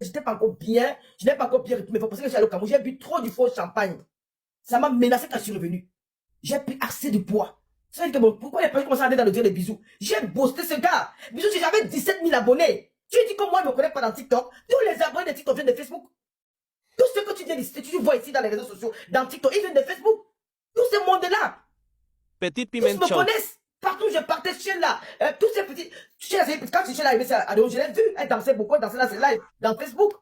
j'étais pas encore bien, je n'ai pas encore bien rythmé. Parce que j'allais au Cameroun, j'ai bu trop du faux champagne. Ça m'a menacé quand je suis revenu. J'ai pris assez de poids. Ça veut dire que bon, pourquoi les personnes commencent à aller dans le dire des bisous? J'ai boosté ce gars. Bisous, si j'avais 17 000 abonnés. Tu dis que moi, je ne me connais pas dans TikTok. Tous les abonnés de TikTok viennent de Facebook. Tout ce que tu viens d'ici, tu vois ici dans les réseaux sociaux, dans TikTok, ils viennent de Facebook. Tout ce monde-là. Petit Tous Piment me Show. connaissent. Partout, je partais ce chien-là. Tous ces petits. Quand ce chien-là arrivé à Adon, je l'ai vu. Elle dansait beaucoup, elle dansait là, c'est live, dans Facebook.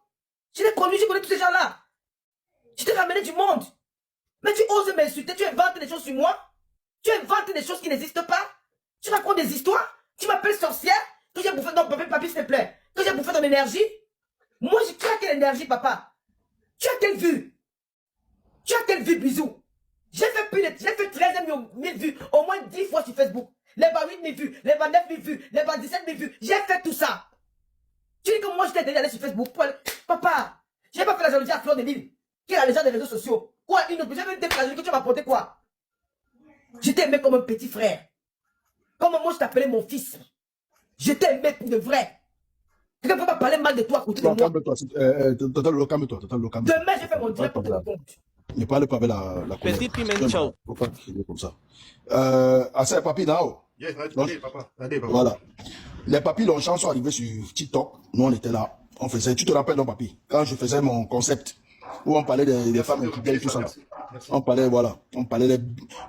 Je l'ai connu, je connais tous ces gens-là. Je t'ai ramené du monde. Mais tu oses m'insulter, tu inventes des choses sur moi. Tu inventes des choses qui n'existent pas. Tu racontes des histoires. Tu m'appelles sorcière. Que j'ai bouffé ton papier, s'il te plaît. Que j'ai bouffé ton énergie. Moi, tu as quelle énergie, papa? Tu as quelle vue? Tu as quelle vue, bisous? J'ai fait 13 000 vues, au moins 10 fois sur Facebook. Les 8 000 vues, les 9 000 vues, les 17 000 vues. J'ai fait tout ça. Tu dis que moi, j'étais déjà allé sur Facebook. Papa, j'ai pas fait la jalousie à Fleur de Lille, qui est la légende des réseaux sociaux. Quoi, une autre, j'ai fait la jalousie que tu m'as apporté quoi? Je t'ai aimé comme un petit frère. Comme moi, je t'appelais mon fils. Je t'ai aimé pour de vrai. Quelqu'un ne peut pas parler mal de toi à côté de moi. Calme-toi, calme-toi. Demain, j'ai fait mon direct pour te répondre. Ne parle pas avec la colère. Petit Piment Show. Faut pas crier comme ça. C'est papi now. Yes, allez, papa. Voilà. Les papis Longchamp sont arrivés sur TikTok. Nous, on était là. On faisait, tu te rappelles, non, papi? Quand je faisais mon concept, où on parlait des femmes qui gagnent tout ça. Merci. On parlait, voilà. On parlait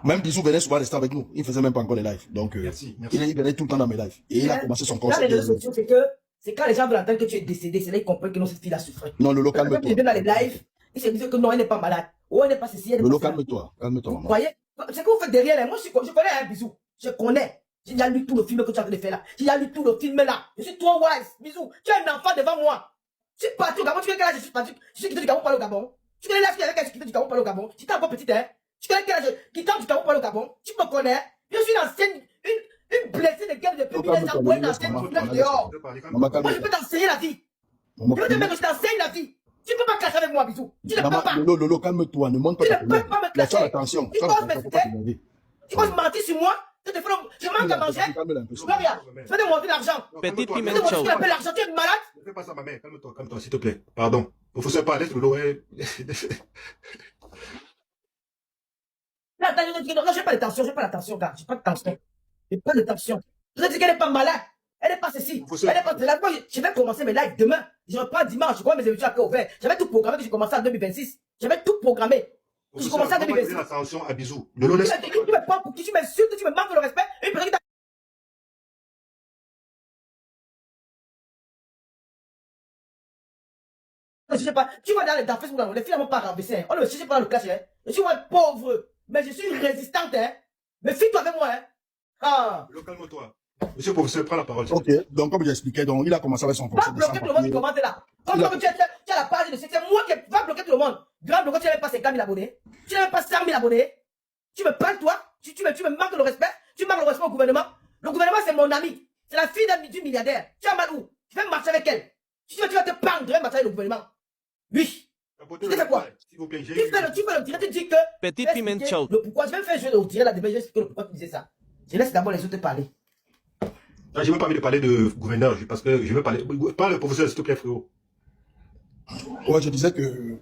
même Bisous venait souvent rester avec nous. Il faisait même pas encore les lives. Donc, Merci. il venait tout le temps dans mes lives. Et il a commencé son Là, concept. les réseaux sociaux, c'est quand les gens veulent entendre que tu es décédé, c'est là qu'ils comprennent que non, cette fille-là souffrait. Non, le local, Quand ils viennent dans les lives, ils se disent que non, elle n'est pas malade. Ou elle n'est pas ceci, elle n'est pas ça. calme-toi, Vous maman. croyez? C'est que vous faites derrière là. Moi, je connais un bisou. Je connais. J'ai déjà lu tout le film que tu as fait là. J'ai déjà lu tout le film là. Je suis trop wise. Bisou. Tu es un enfant devant moi. Je suis parti au Gabon. Tu connais quel âge je suis parti? Je suis quitté du Gabon pour aller au Gabon. Tu connais l'âge avec quel je suis quitté du Gabon pour aller au Gabon? Tu étais encore petit, hein? Tu connais quel âge quittant du Gabon pour aller au Gabon? Tu me connais? Je suis une ancienne, une blessée de guerre depuis 1900 pour une ancienne qui vient dehors. Moi, je peux t'enseigner la vie. Je veux te dire que je t'enseigne la vie. Tu ne peux pas clasher avec moi, bisou. Tu ne peux pas. Lolo, calme-toi, ne monte pas. Tu ne peux pas me clasher. Attention. Tu oses m'insulter. Tu oses mentir sur moi. Je manque à manger. Gloria, je vais te montrer l'argent. Petit Je Piment vais te montrer ce Show. qu'on appelle l'argent. Tu es malade. Ne fais pas ça, ma mère. Calme-toi, s'il te plaît. Pardon. Il faut se parler, Lolo. Là, non, j'ai pas de tension, gars. J'ai pas de tension. J'ai pas de tension. Je te dis qu'elle n'est pas malade. Elle n'est pas ceci. Elle n'est pas de là. Moi, je vais commencer mes lives demain. Je reprends dimanche. Je crois mes émissions après ouvert. J'avais tout programmé que j'ai commencé en 2026. J'avais tout programmé. J'ai commencé en 2026. Attention à bisous. Lolo, laisse. Tu me prends pour qui? Tu m'insultes, tu me manques de respect. Une personne qui t'a. Je sais pas. Tu vois dans Facebook, les filles n'ont pas rabaissé. On ne me cherche pas dans le clash. Je suis moi pauvre. Mais je suis résistante. Mais fie-toi avec moi. Ah. Lolo, calme-toi. Monsieur le professeur, prends la parole. Ok, donc comme j'expliquais, donc il a commencé avec son Va concept. bloquer tout le monde qui commente là. Comme tu as la page de c'est moi qui va bloquer tout le monde. Grand bloqueur, tu n'as même pas 50 000 abonnés. Tu n'as même pas 100 000 abonnés. Tu me parles, toi. Tu me manques le respect. Tu manques le respect au gouvernement. Le gouvernement, c'est mon ami. C'est la fille du milliardaire. Tu as mal où? Tu vas marcher avec elle. Tu vas te prendre, tu vas marcher avec le gouvernement. Oui. Tu fais quoi? S'il vous plaît, Tu fais le direct, tu dis que. Petit Piment Show. Le pourquoi? Je vais me faire jouer le direct là demain. Je vais expliquer le pourquoi tu disais ça. Je laisse d'abord les autres parler. je n'ai même pas envie de parler de gouverneur, parce que je veux parler. Parle le professeur, s'il te plaît, frérot. Ouais, je disais que.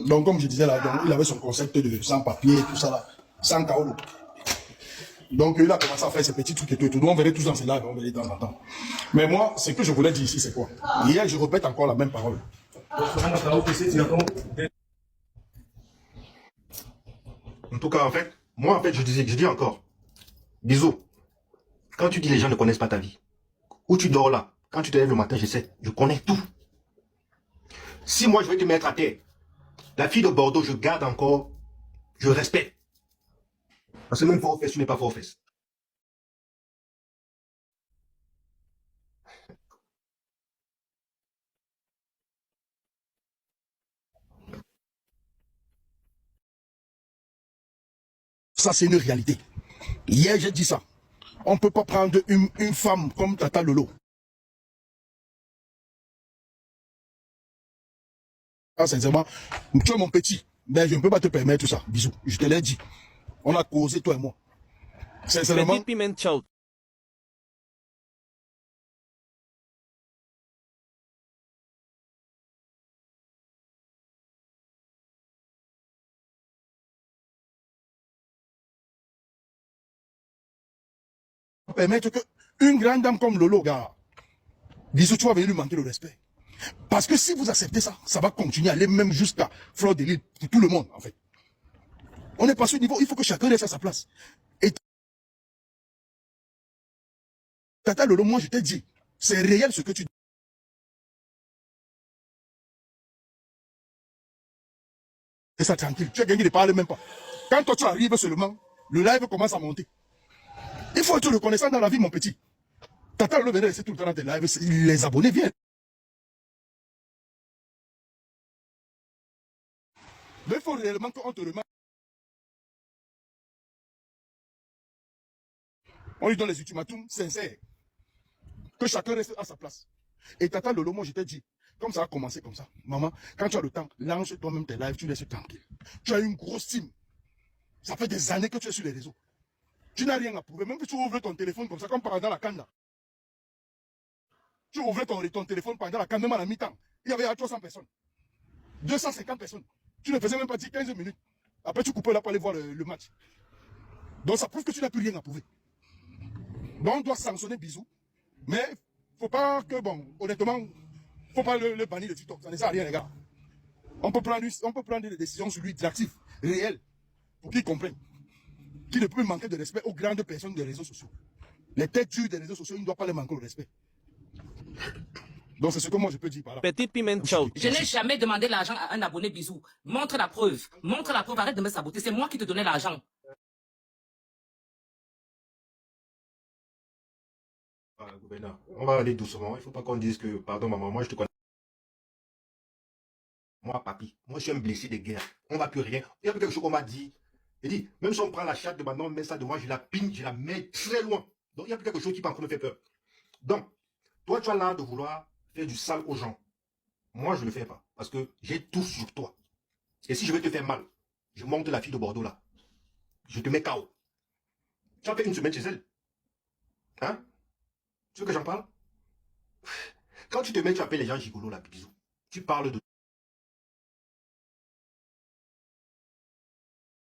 Donc, comme je disais là, donc, il avait son concept de sans papier, tout ça là, sans kaolo. Donc, il a commencé à faire ses petits trucs et tout. Nous, on verrait tous dans ces lives, on verrait de temps en temps. Mais moi, ce que je voulais dire ici, c'est quoi? Hier, je répète encore la même parole. En tout cas, en fait, moi, en fait, je dis encore. Bisous. Quand tu dis les gens ne connaissent pas ta vie, où tu dors là, quand tu te lèves le matin, je sais, je connais tout. Si moi, je vais te mettre à terre, la fille de Bordeaux, je garde encore, je respecte. Parce que même fort aux fesses, tu n'es pas fort aux fesses. Ça, c'est une réalité. Hier, j'ai dit ça. On ne peut pas prendre une femme comme Tata Lolo. Ah, sincèrement, tu es mon petit, mais je ne peux pas te permettre tout ça. Bisous. Je te l'ai dit. On a causé, toi et moi. Sincèrement. Petit Piment Show. permettre que une grande dame comme Lolo, gars, Bisous, tu vas venir lui manquer le respect. Parce que si vous acceptez ça, ça va continuer à aller même jusqu'à Fleur de Lille, pour tout le monde, en fait. On n'est pas sur ce niveau, il faut que chacun reste à sa place. Et Tata Lolo, moi je t'ai dit, c'est réel ce que tu dis. Et ça tranquille, tu as gagné de parler même pas. Quand toi tu arrives seulement, le live commence à monter. Il faut être reconnaissant dans la vie, mon petit. Tata Lolo venait rester tout le temps dans tes lives, les abonnés viennent. Mais il faut réellement qu'on te remarque. On lui donne les ultimatums sincères. Que chacun reste à sa place. Et Tata Lolo, moi je t'ai dit, comme ça a commencé comme ça. Maman, quand tu as le temps, lance toi-même tes lives, tu laisses tranquille. Tu as une grosse team. Ça fait des années que tu es sur les réseaux. Tu n'as rien à prouver. Même que tu ouvres ton téléphone comme ça, comme pendant la canne. Tu ouvrais ton téléphone pendant la canne, même à la mi-temps. Il y avait 300 personnes. 250 personnes. Tu ne faisais même pas 15 minutes. Après, tu coupais là pour aller voir le match. Donc ça prouve que tu n'as plus rien à prouver. Donc on doit sanctionner Bisou. Mais faut pas que, bon, honnêtement, faut pas le bannir de TikTok. Ça ne sert à rien, les gars. On peut prendre des décisions sur lui, directives, réelles, pour qu'il comprenne qu'il ne peut manquer de respect aux grandes personnes des réseaux sociaux. Les têtes dures des réseaux sociaux, il ne doit pas les manquer de respect. Donc c'est ce que moi je peux dire par là. Petit Piment Show. Je n'ai jamais demandé l'argent à un abonné Bisou. Montre la preuve. Montre la preuve, arrête de me saboter. C'est moi qui te donnais l'argent. Gouverneur, on va aller doucement. Il ne faut pas qu'on dise que, pardon maman, moi je te connais. Moi, papi, moi je suis un blessé de guerre. On ne va plus rien. Il y a quelque chose qu'on m'a dit. Il dit, même si on prend la chatte de maintenant, on met ça devant, je la pine, je la mets très loin. Donc il y a quelque chose qui peut encore me faire peur. Donc, toi tu as l'art de vouloir faire du sale aux gens. Moi je ne le fais pas. Parce que j'ai tout sur toi. Et si je veux te faire mal, je monte la fille de Bordeaux là. Je te mets KO. Tu as fait une semaine chez elle. Hein? Tu veux que j'en parle? Quand tu te mets, tu appelles les gens gigolos là, bisous. Tu parles de...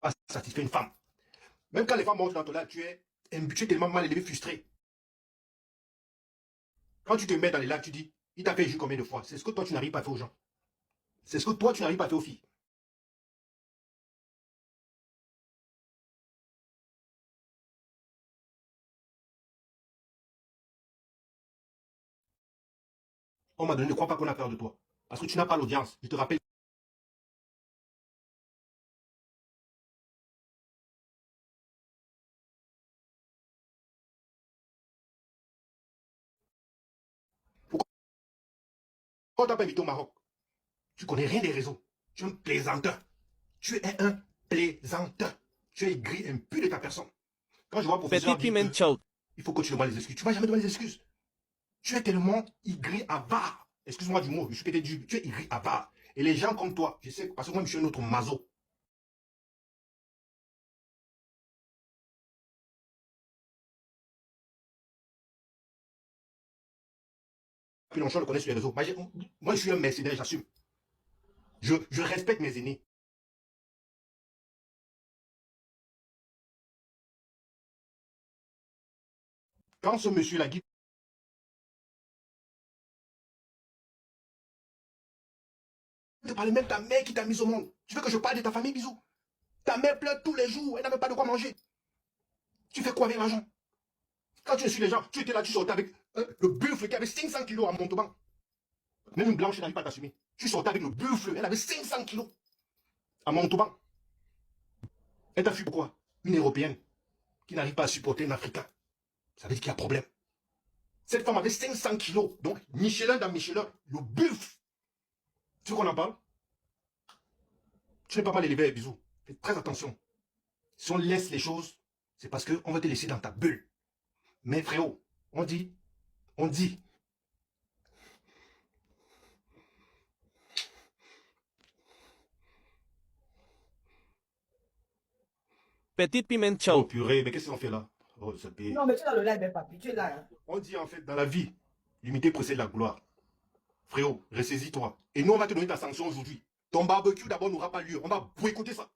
pas satisfaire une femme. Même quand les femmes montent dans ton là, tu es tellement mal élevé, frustré. Quand tu te mets dans les lacs, tu dis, il t'a fait jus combien de fois? C'est ce que toi tu n'arrives pas à faire aux gens. C'est ce que toi tu n'arrives pas à faire aux filles. On m'a donné, ne crois pas qu'on a peur de toi. Parce que tu n'as pas l'audience. Je te rappelle. Pourquoi on t'a pas invité au Maroc? Tu connais rien des réseaux. Tu es un plaisanteur. Tu es un plaisanteur. Tu es aigri, impur de ta personne. Quand je vois professeur Petit dire Piment Show. il faut que tu demandes les excuses. Tu ne vas jamais demander les excuses. Tu es tellement aigri, avare. Excuse-moi du mot, je suis peut-être du... Tu es aigri, avare. Et les gens comme toi, je sais, parce que moi, je suis un autre mazo. Mélenchon le connaît sur les réseaux. Moi, je suis un mercenaire, j'assume. Je respecte mes aînés. Quand ce monsieur l'a dit, je te parlais même de ta mère qui t'a mis au monde. Tu veux que je parle de ta famille, bisous? Ta mère pleure tous les jours, elle n'a même pas de quoi manger. Tu fais quoi avec l'argent? Quand tu es sur les gens, tu étais là, tu sortais avec le buffle qui avait 500 kilos à Montauban. Même une blanche n'arrive pas à t'assumer. Tu sortais avec le buffle, elle avait 500 kilos à Montauban. Elle t'a fui pourquoi? Une Européenne qui n'arrive pas à supporter un Africain. Ça veut dire qu'il y a problème. Cette femme avait 500 kilos. Donc, Michelin dans Michelin, le buffle. Tu veux qu'on en parle? Tu n'es pas mal élevé, bisous. Fais très attention. Si on laisse les choses, c'est parce qu'on va te laisser dans ta bulle. Mais frérot, on dit. Petit Piment Oh Show. purée, mais qu'est-ce qu'on fait là? Oh, ça paye. Non, mais tu es dans le live, hein, papi. Tu es là. Hein. On dit en fait, dans la vie, l'unité précède la gloire. Frérot, ressaisis-toi. Et nous, on va te donner ta sanction aujourd'hui. Ton barbecue, d'abord, n'aura pas lieu. On va boycotter ça.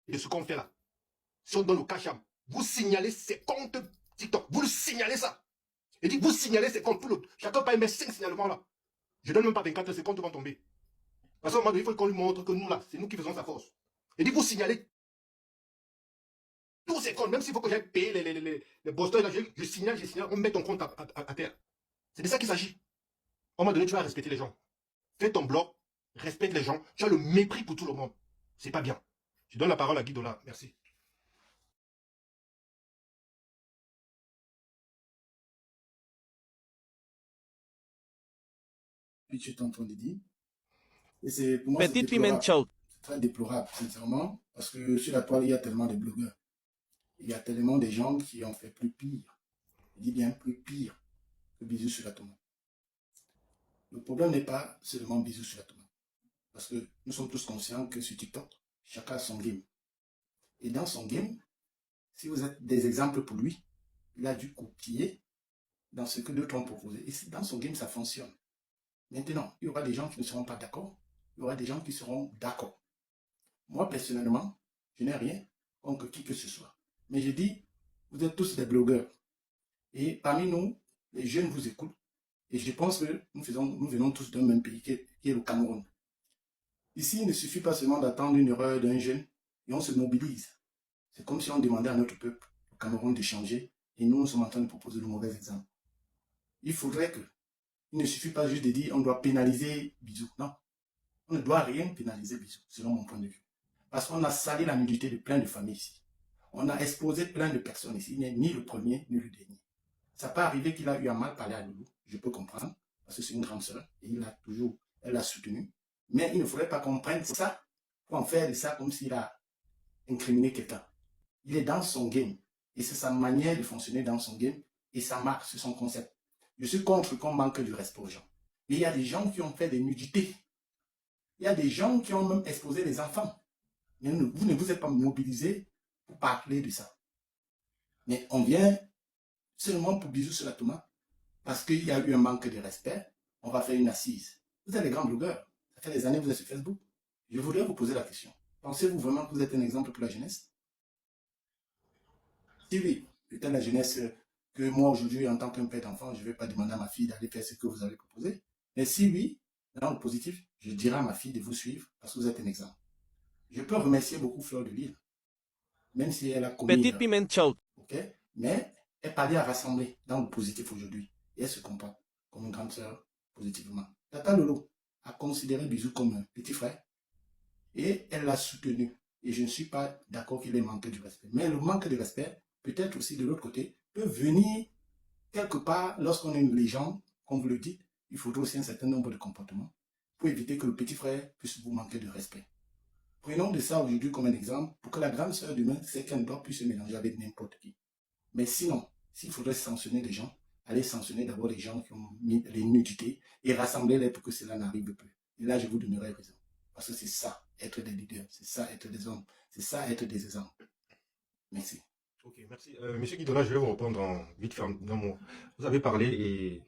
de ce qu'on fait là. Si on donne au Cacham, vous signalez ces comptes TikTok. Vous le signalez ça. Et dit, vous signalez ces comptes. Chacun peut mettre 5 signalements là. Je donne même pas 24 heures, ces comptes vont tomber. Parce qu'à un moment donné, il faut qu'on lui montre que nous là, c'est nous qui faisons sa force. Et dit, vous signalez tous ces comptes, même s'il faut que j'aille payer les bosters là, je signale, on met ton compte à terre. C'est de ça qu'il s'agit. À un moment donné, tu vas respecter les gens. Fais ton blog, respecte les gens. Tu as le mépris pour tout le monde. C'est pas bien. Je donne la parole à Guy Dola. Merci. Puis tu es en train de dire. Et c'est pour moi c'est Petit déplorable. Piment Show. C'est très déplorable, sincèrement, parce que sur la toile, il y a tellement de blogueurs. Il y a tellement de gens qui ont fait plus pire. Je dis bien plus pire que Bisous sur la tomate. Le problème n'est pas seulement Bisous sur la tomate. Parce que nous sommes tous conscients que sur TikTok, chacun a son game. Et dans son game, si vous êtes des exemples pour lui, il a dû copier dans ce que d'autres ont proposé. Et dans son game, ça fonctionne. Maintenant, il y aura des gens qui ne seront pas d'accord. Il y aura des gens qui seront d'accord. Moi, personnellement, je n'ai rien contre qui que ce soit. Mais je dis, vous êtes tous des blogueurs. Et parmi nous, les jeunes vous écoutent. Et je pense que nous venons tous d'un même pays qui est le Cameroun. Ici, il ne suffit pas seulement d'attendre une erreur d'un jeune et on se mobilise. C'est comme si on demandait à notre peuple, au Cameroun, de changer. Et nous sommes en train de proposer de mauvais exemples. Il faudrait que, il ne suffit pas juste de dire on doit pénaliser Bisous. Non. On ne doit rien pénaliser Bisous, selon mon point de vue. Parce qu'on a sali la nudité de plein de familles ici. On a exposé plein de personnes ici. Il n'est ni le premier, ni le dernier. Ça peut arriver qu'il a eu à mal parler à Loulou. Je peux comprendre. Parce que c'est une grande sœur. Et elle l'a soutenu. Mais il ne faudrait pas qu'on prenne ça pour en faire de ça comme s'il a incriminé quelqu'un. Il est dans son game. Et c'est sa manière de fonctionner dans son game. Et ça marche, c'est son concept. Je suis contre qu'on manque du respect aux gens. Mais il y a des gens qui ont fait des nudités. Il y a des gens qui ont même exposé les enfants. Mais vous ne vous êtes pas mobilisés pour parler de ça. Mais on vient seulement pour Bisous sur la tomate. Parce qu'il y a eu un manque de respect. On va faire une assise. Vous êtes les grands blogueurs. Ça fait des années que vous êtes sur Facebook. Je voudrais vous poser la question. Pensez-vous vraiment que vous êtes un exemple pour la jeunesse? Si oui, peut-être la jeunesse que moi aujourd'hui, en tant qu'un père d'enfant, je ne vais pas demander à ma fille d'aller faire ce que vous avez proposé. Mais si oui, dans le positif, je dirais à ma fille de vous suivre parce que vous êtes un exemple. Je peux remercier beaucoup Fleur de Lille, même si elle a commis... Petit Piment Show. Ok, mais elle parlait à rassembler dans le positif aujourd'hui. Et elle se comporte comme une grande sœur positivement. Tata Lolo a considéré Bisous comme un petit frère et elle l'a soutenu. Et je ne suis pas d'accord qu'il ait manqué du respect. Mais le manque de respect, peut-être aussi de l'autre côté, peut venir quelque part lorsqu'on est une légende, comme vous le dites, il faudra aussi un certain nombre de comportements pour éviter que le petit frère puisse vous manquer de respect. Prenons de ça aujourd'hui comme un exemple pour que la grande sœur demain sait qu'elle ne doit plus se mélanger avec n'importe qui. Mais sinon, s'il faudrait sanctionner les gens, allez sanctionner d'abord les gens qui ont mis les nudités et rassembler-les pour que cela n'arrive plus. Et là, je vous donnerai raison. Parce que c'est ça, être des leaders, c'est ça, être des hommes, c'est ça, être des exemples. Merci. Ok, merci. Monsieur Guidola, je vais vous répondre en vite fait. Vous avez parlé et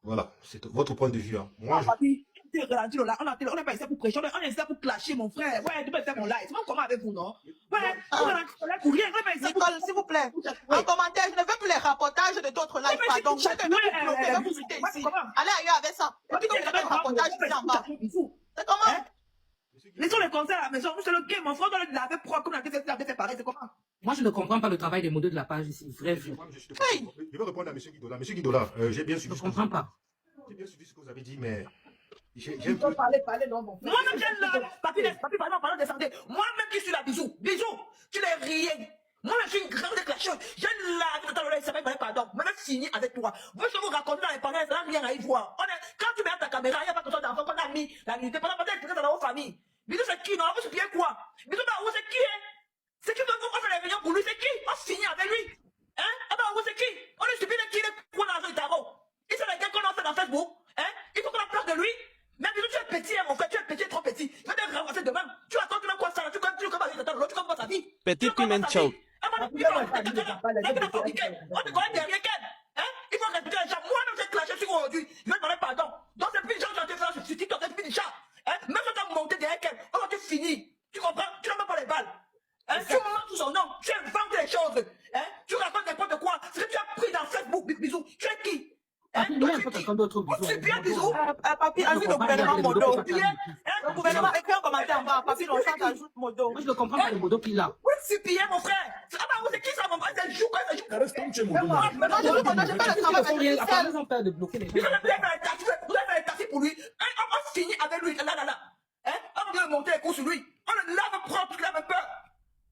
voilà, c'est votre point de vue. Hein. Moi, Papi, tu es ralenti là, on n'est pas ici pour prêcher, on est ici pour clasher, mon frère. Ouais, tu peux faire mon live. C'est pas comment avec vous, non? Ouais, on est pour rien, on n'est pas ici pour... Nicole, s'il vous plaît. En commentaire, je ne veux plus les rapportages de d'autres lives, pardon. Je ne veux plus bloquer, vous citer ici. Allez ailleurs avec ça. Papi, tu es quand même rapportage ici en bas. C'est comment? Laissons les concerts à la maison, nous c'est le game, mon frère doit le laver propre comme la avait fait pareil, c'est comment? Moi, je ne comprends pas le travail des modèles de la page ici. Vrai, vrai. je vais répondre à Monsieur Guidola. Monsieur Guidola, j'ai bien Je suivi ne comprends pas. J'ai bien suivi ce que vous avez dit, mais j'ai Tu un peux peu... parler, non, mon frère. Moi-même, j'ai là, papi, parlant de santé. Moi-même qui suis là, Bisous, tu n'es rien. Moi, je suis une grande clasheuse. J'ai là, tout à l'heure, il s'appelle, pardon. Moi, je signé avec toi. Vous, je vous raconte dans les parents, ça n'a rien à y voir. Quand tu mets ta caméra, il n'y a pas de d'enfant qu'on a mis la nuit. Pendant que tu es dans vos familles. Bisous, c'est qui, non? Vous, c'est bien quoi? Bisous, bah, c'est qui, hein? C'est qui, on fait les réunions pour lui, c'est qui? On signe avec lui. Hein? Ah, bah, vous, c'est qui? On est stupide, qui est quoi dans le tarot? Il c'est les gars qu'on a fait dans Facebook. Hein? Il faut qu'on a peur de lui. Mais Bisous, tu es petit, hein, mon frère, tu es petit, trop petit. Il va te ramasser demain. Tu attends, tu veux quoi ça? Tu commences sa vie. Petit Piment Show. On te connaît derrière qu'elle. Hein? Il faut respecter les gens. Moi-même, j'ai clashé sur aujourd'hui. Je vais demander pardon. Donc, c'est plus de gens qui ont été fait sur TikTok, c'est plus des chats. Hein? Même si tu as monté derrière qu'elle, on va te finir. Tu comprends? Tu n'as même pas les balles. Hein? quelqu'un d'autre. Vous suppliez bisous. Papi, Moi, je ajoute le comprends pas gouvernement les Modo. modos qu'il a. Le gouvernement, écris un commentaire en bas. Papi, Longchamp ajoute Modo. Moi, je ne comprends pas les modos qu'il a. Vous suppliez mon frère. Ah bah, vous c'est qui ça, mon frère? C'est Jou, quoi, c'est Jou. Reste comme tu es mon dos. Non, je veux Modo, je fais le travail avec Rien, à part Bruxelles. les empêches de bloquer les Vous gens. avez fait un taxi, vous avez fait un taxi pour lui. On finit avec lui, là. Hein? On vient monter les coups sur lui. On le lave propre, tu laves peur.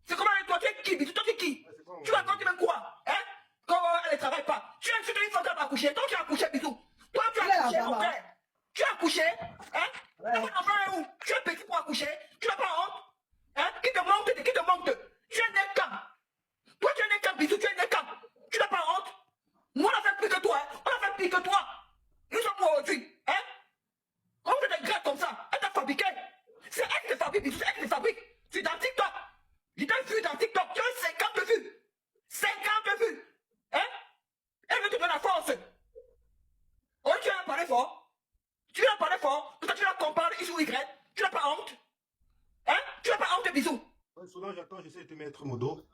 C'est comment toi, tu es qui, bisou? Toi, tu es qui? Tu vas quand tu même quoi? Hein? Quand elle ne travaille pas. Tu es surtout une femme qui va accoucher. Toi, tu as accouché, bisou. Toi, tu as accouché, mon frère. Tu as accouché, hein? Ton enfant est où? Tu es petit pour accoucher. Tu n'as pas honte? Hein? Qui te manque? Tu es né quand? Toi, tu es né quand, bisou? Tu es né quand? Tu n'as pas honte? Nous, on a fait plus que toi, hein? On a fait plus que toi. Nous sommes pour aujourd'hui, hein? Comment tu es grave comme ça? Elle t'a fabriqué. C'est elle qui te fabrique, bisou. C'est elle qui te fabrique. Tu es dans TikTok. Je t'ai vu dans TikTok. Tu as 50 vues. 50 vues. Hein? Elle veut te donner la force. Oh, tu as parlé fort. Tu as parlé fort. Toi, tu la compares X ou Y. Tu n'as pas honte. Hein? Tu n'as pas honte, bisous. Solange, attends, j'essaie de te mettre mon dos.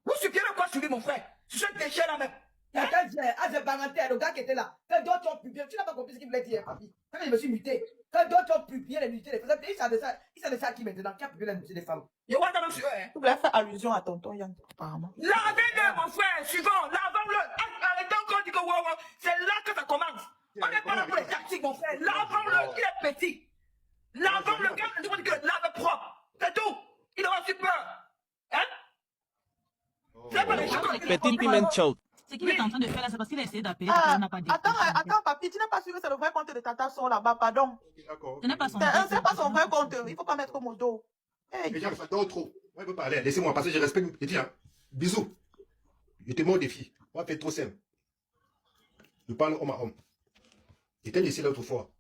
Vous suppliez même quoi sur lui, mon frère? Sur ce déchet là même. Quand j'ai baranté, le gars qui était là, quand d'autres ont publié, tu n'as pas compris ce qu'il voulait dire, papi. Quand je me suis muté, quand d'autres ont publié les nudité des femmes, il s'en ça qui maintenant, qui a publié la nudité des femmes. Je vois même sur eux, hein. Tu voulais faire allusion à tonton Yann, apparemment. Lavez-le, mon frère, suivant, lavons-le. Arrêtez encore de dire que wow, c'est là que ça commence. On n'est pas là pour les tactiques, mon frère. Lavons-le, il est petit. Lavons-le, gars, on dit que lave propre. C'est tout. Il aura su peur. Hein? C'est pas les gens qui Petit piment chaud. Ce qu'il est en train de faire là, c'est parce qu'il a essayé d'appeler, Ah, on n'a pas dit. attends, papi, tu n'es pas sûr que c'est le vrai compte de Tata Son là-bas, pardon. D'accord. Ce n'est pas son C'est pas son vrai compte, il faut pas mettre Modo. Hey. Les gens, ça dort trop. Moi, je peux parler. Laissez-moi parce que je respecte. Je dis, hein, bisous. Je te mets au défi. On va faire trop simple. Je parle homme à homme. Je t'ai laissé l'autre fois.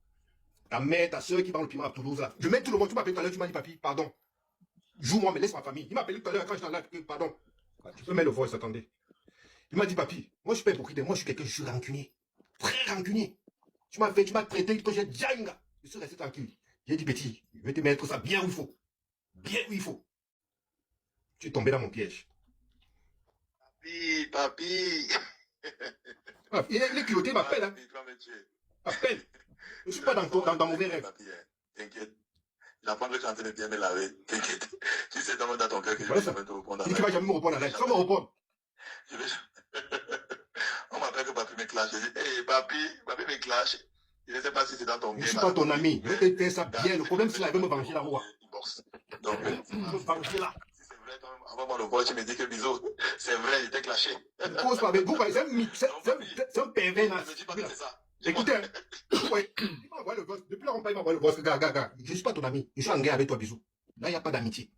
Ta mère, ta soeur qui vend le piment à Toulouse là. Je mets tout le monde. Tu m'appelles tout à l'heure, tu m'as dit, papi, pardon. Joue-moi, mais laisse ma famille. Il m'a appelé tout à l'heure quand j'étais en live, pardon. Tu peux mettre le voice, attendez. Il m'a dit, papi, moi je suis pas hypocrite, moi je suis quelqu'un, je suis rancunier. Très rancunier. Tu m'as traité que j'ai déjà une gars. Je suis resté tranquille. J'ai dit, petit, je vais te mettre ça bien où il faut. Bien où il faut. Tu es tombé dans mon piège. Papi. Il est culotté, il m'appelle. Hein. Tu vas me tuer. Appelle. Je ne suis pas dans mauvais rêve. Papi, t'inquiète. J'apprends que tu es en train de bien me laver. T'inquiète. Tu sais dans ton cœur que je Voilà vais ça. jamais te répondre. Tu vas jamais me répondre à la. Tu vas me répondre. Je vais... On m'appelle que papi me clash. Je dis, hey, papi me clash. Je ne sais pas si c'est dans ton Je bien. ne suis pas ton ami. Je vais te faire ça bien. Le problème, c'est là, il veut me venger là. Donc, Il veut me venger là. si c'est vrai, avant moi le voir, tu me dis que bisous. C'est vrai, il était clashé. Ne cause pas avec vous. C'est un pervers là. Je me dis pas que c'est ça. Écoutez, ouais, il m'envoie le gosse. Depuis longtemps, il m'envoie le gosse. Gars. Je ne suis pas ton ami. Je suis en guerre avec toi, bisous. Là, il n'y a pas d'amitié.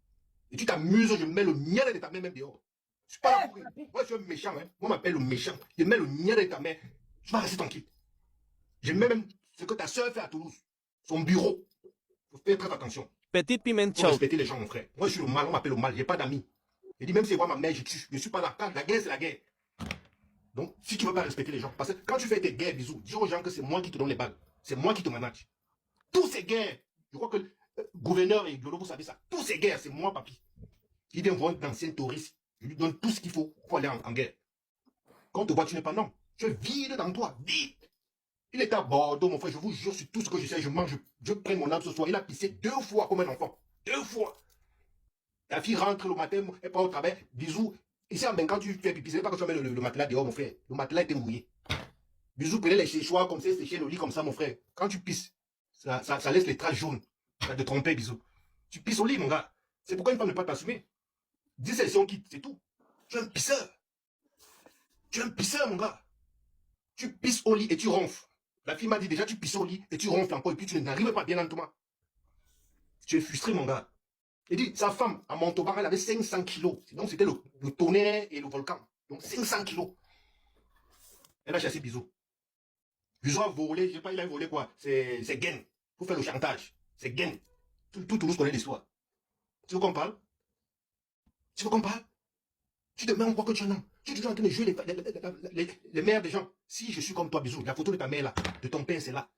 Et tu t'amuses, je mets le miel de ta main même dehors. Je suis pas là pour... Moi, je suis un méchant, hein. Moi, on m'appelle le méchant. Je mets le miel de ta main. Tu vas rester tranquille. Je mets même ce que ta soeur fait à Toulouse. Son bureau. Faut faire très attention. Petit piment Faut chaud. respecter les gens, mon frère. Moi, je suis le mal. On m'appelle le mal. J'ai pas d'amis. Je dis, même si je vois ma mère, je tue. Je suis pas là. Quand la guerre, c'est la guerre. Donc, si tu veux pas respecter les gens, parce que quand tu fais tes guerres, bisous, dis aux gens que c'est moi qui te donne les balles. C'est moi qui te manage. Tous ces guerres, je crois que gouverneur et Diolo, vous savez ça. Tous ces guerres, c'est moi, papi. Il vient voir d'anciens touristes. Je lui donne tout ce qu'il faut pour aller en guerre. Quand on te voit, tu n'es pas non. Tu es vide dans toi, vide. Il était à Bordeaux, mon frère, je vous jure sur tout ce que je sais, je mange, je prends mon âme ce soir. Il a pissé 2 fois comme un enfant. 2 fois. La fille rentre le matin, elle part au travail, bisous. Ici, quand tu fais pipi, c'est pas que tu vas mettre le matelas dehors, mon frère. Le matelas était mouillé. Bisous, prenez les séchoirs comme ça, sécher le lit comme ça, mon frère. Quand tu pisses, ça laisse les traces jaunes. Ça te tromper, bisous. Tu pisses au lit, mon gars. C'est pourquoi une femme ne peut pas t'assumer. 10 sessions quitte, c'est tout. Tu es un pisseur. Tu es un pisseur, mon gars. Tu pisses au lit et tu ronfles. La fille m'a dit déjà, tu pisses au lit et tu ronfles encore et puis tu n'arrives pas bien lentement. Tu es frustré, mon gars. Il dit, sa femme, à Montauban, elle avait 500 kilos. Donc, c'était le tonnerre et le volcan. Donc, 500 kilos. Elle a chassé Bisou. Bisou a volé, je sais pas, il a volé quoi. C'est gain. Pour faire le chantage. C'est gain. Tout Toulouse connaît l'histoire. Tu veux qu'on parle? Tu veux qu'on parle? Tu te mets en quoi que tu en as. Tu es toujours en train de jouer les mères des gens. Si je suis comme toi, Bisou, la photo de ta mère là, de ton père, c'est là.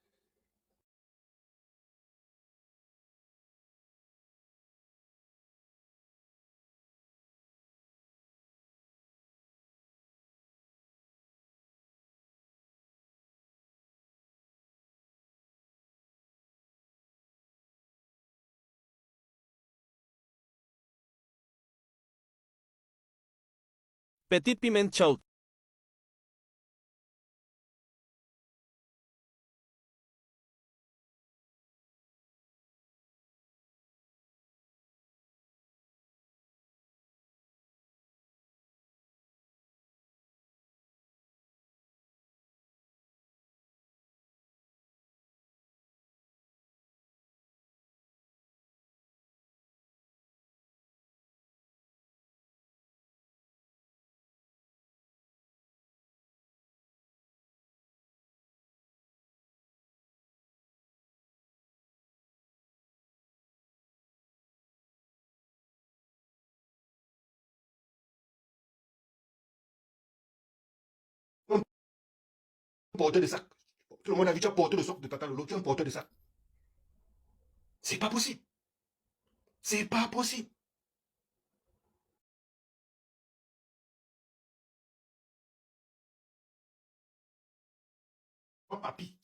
Petit Piment Chaud. Porteur de sac. Tout le monde a vu, tu as porté le sac de Tata Lolo, tu es un porteur de sac. C'est pas possible. C'est pas possible. Oh, papi,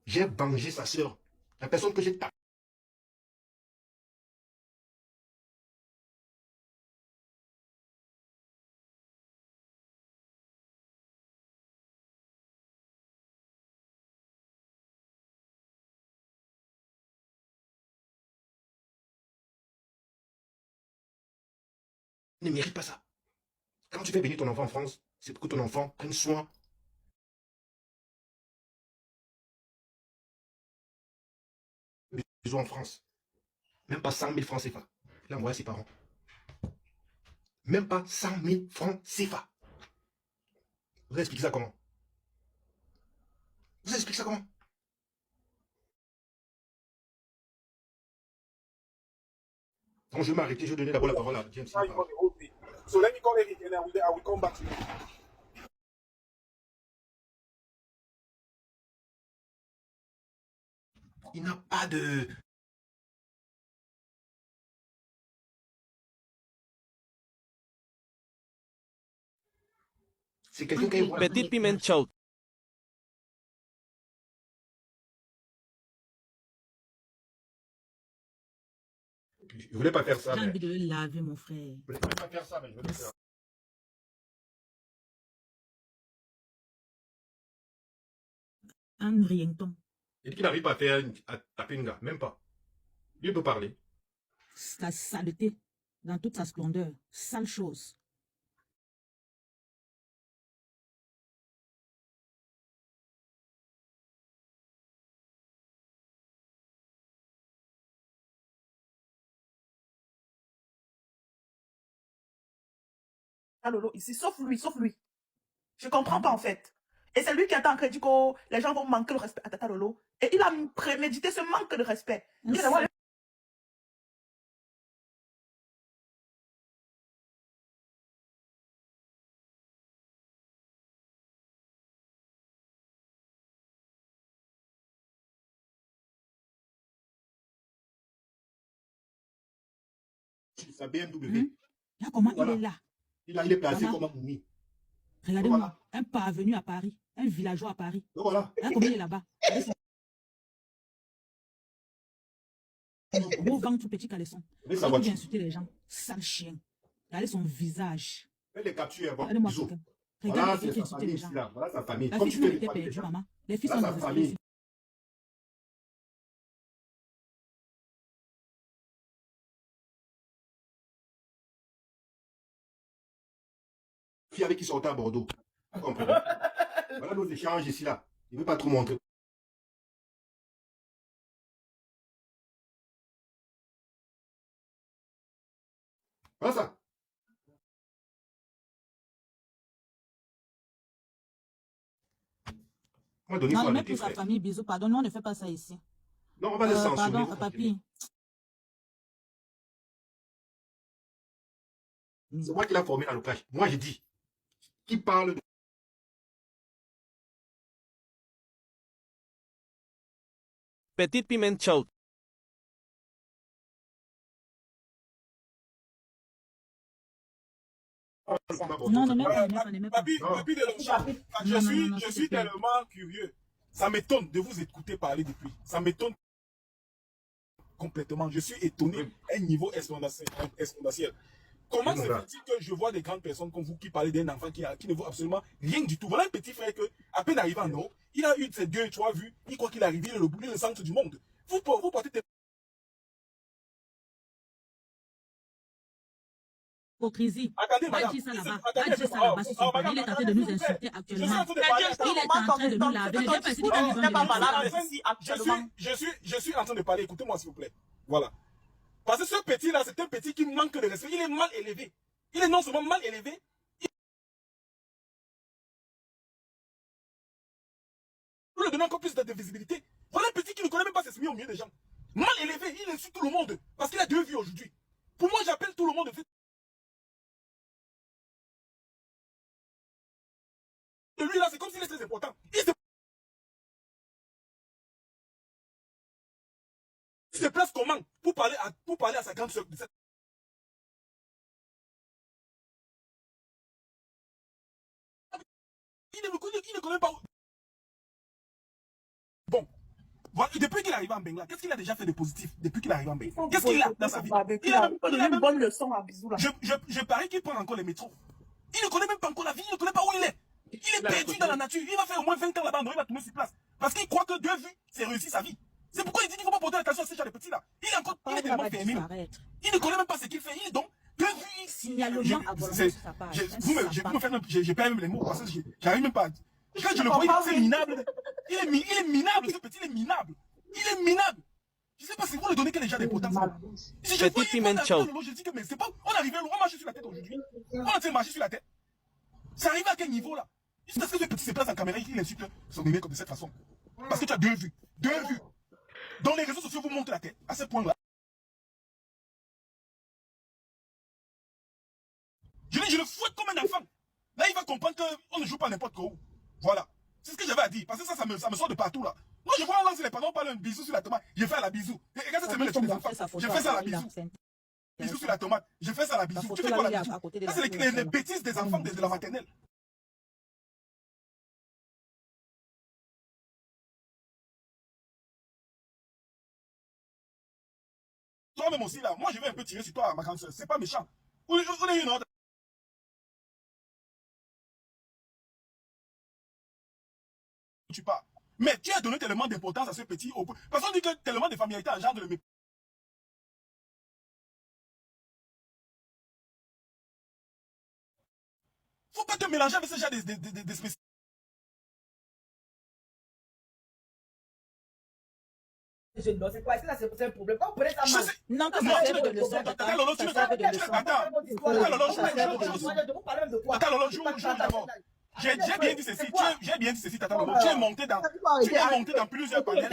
j'ai vengé sa soeur. La personne que j'ai tapée. Ne mérite pas ça. Quand tu fais venir ton enfant en France, c'est pour que ton enfant prenne soin. Bisous en France. Même pas 100 000 francs CFA. Il a envoyé à ses parents. Même pas 100 000 francs CFA. Vous expliquez ça comment? Vous expliquez ça comment? Donc je vais m'arrêter, je vais donner d'abord la parole à James. So let me call it and I will come back to you. Il n'a pas de... C'est quelqu'un qui est... Petit Piment Chaud. Je voulais pas faire ça, J'ai mais... envie de le laver, mon frère. Je voulais pas faire ça, mais je voulais le faire. Un rienton. Il dit qu'il n'arrive pas à taper une gars, même pas. Il peut parler. Sa saleté, dans toute sa splendeur. Sale chose. Ah, Lolo, ici, sauf lui, sauf lui. Je comprends pas, en fait. Et c'est lui qui attend crédit que les gens vont manquer le respect à Tata Lolo. Et il a prémédité ce manque de respect. Un Il va voir Sa BMW. Là, comment Voilà. il est là? Il est placé Voilà. comme un moumi. Regardez-moi. Voilà. Un parvenu à Paris. Un villageois à Paris. Donc voilà. Là, comment il est là-bas? Regardez son gros ventre, tout petit caleçon. Regardez sa Il voiture. vient insulter les gens. Sale chien. Regardez son visage. Fais les captures. Bon, Regardez-moi bisous. quelqu'un. Voilà, Regarde c'est quelqu'un qui sa insulter les famille gens. ici, là. Voilà sa famille. La Comme fille tu fais sinon les était familles, perdue, les gens. maman. Les filles Voilà sont sa respectées. famille. Fille avec qui sortait à Bordeaux. Vous comprenez? Voilà nos échanges ici, là. Il ne veut pas trop montrer. Voilà ça. On va donner Non, quoi ne à mets plus sa frère. famille, bisous. Pardon, on ne fait pas ça ici. Non, on va les censurer. Pardon, vous papy. C'est moi qui l'a formé dans le cash. Moi, j'ai dit. Qui parle de... Petit Piment Chaud. Non, ne mets pas, ne mets pas, ne mets pas. Papi, Non. depuis de longtemps, Non, je s'il suis te plaît. tellement curieux. Ça m'étonne de vous écouter parler depuis. Ça m'étonne complètement. Je suis étonné à un niveau exponentiel. Comment Oui, se mon gars. fait-il que je vois des grandes personnes comme vous qui parlent d'un enfant qui ne vaut absolument rien du tout? Voilà un petit frère que, à peine arrivé en Europe, il a eu ses 2 et 3 vues, il croit qu'il est arrivé, il est le centre du monde. Vous portez des Hypocrisie. Attendez, Va madame. dire ça là-bas. Attendez, Va dire ça là-bas sur son madame, panier. Il est en train de nous s'il vous plaît. insulter Je suis actuellement. en train de parler. Il est en train de nous laver. Le bien passé dit qu'il T'es pas malade va ici actuellement. Je suis en train de parler. Écoutez-moi, s'il vous plaît. Voilà. Parce que ce petit-là, c'est un petit qui manque de respect. Il est mal élevé. Il est non seulement mal élevé, il lui donne encore plus de visibilité. Voilà un petit qui ne connaît même pas ses semis au milieu des gens. Mal élevé, il insulte tout le monde. Parce qu'il a 2 vies aujourd'hui. Pour moi, j'appelle tout le monde. De lui, là, c'est comme s'il est très important. Il se place comment pour parler à sa grande soeur de cette... Il ne connaît pas... Bon, voilà, depuis qu'il arrive en Bengla, qu'est-ce qu'il a déjà fait de positif depuis qu'il arrive en Bengla? Qu'est-ce qu'il a dans sa vie? Il a une bonne leçon à Bisou là. Je parie qu'il prend encore les métros. Il ne connaît même pas encore la vie, il ne connaît pas où il est. Il est perdu dans la nature. Il va faire au moins 20 ans là-bas, il va tourner sur place. Parce qu'il croit que 2 vues, c'est réussi sa vie. C'est pourquoi il dit qu'il ne faut pas porter attention à ces gens de petits là. Il est encore, il est tellement fermé. Il ne connaît même pas ce qu'il fait. Il est donc 2 vues. Signalement abonnement sur sa page. J'ai pas même les mots parce que j'arrive même pas à... Quand je le vois, c'est minable. Il est minable, ce petit, il est minable. Il est minable. Je sais pas si vous le donnez quelle déjà d'importance. Si je Petit piment chow. je dis que mais c'est pas... On arrive là, on marche sur la tête aujourd'hui. On a marché sur la tête. Ça arrive à quel niveau là? Juste parce que ce petit se place en caméra, il insulte son aîné comme de cette façon. Parce que tu as 2 vues. 2 vues. Dans les réseaux sociaux, vous montez la tête à ce point-là. Je le fouette comme un enfant. Là, il va comprendre qu'on ne joue pas n'importe où. Voilà. C'est ce que j'avais à dire. Parce que ça me sort de partout là. Moi, je vois lancer les panneaux, on parle un bisou sur la tomate. Je fais à la bisou. Et regarde cette semaine, les enfants. Je fais ça à la bisou. Bisou sur la tomate. Je fais ça à la bisou. Tu fais quoi la bisou? Ça, c'est les bêtises des enfants de la maternelle. Toi-même aussi là, moi je vais un peu tirer sur toi, ma grande soeur. C'est pas méchant. On est une ordre. Tu pars. Mais tu as donné tellement d'importance à ce petit. Parce qu'on dit que tellement de familiarité engendre le mépris. Faut pas te mélanger avec ce genre de spécialistes. C'est quoi? Est-ce que ça c'est un problème? Quand vous prenez ça mal. Non, que ça serve de leçon. Attends, Lolo, tu j'ai bien dit ceci, Tata Lolo. Tu es monté dans plusieurs panels.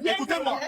Écoutez-moi.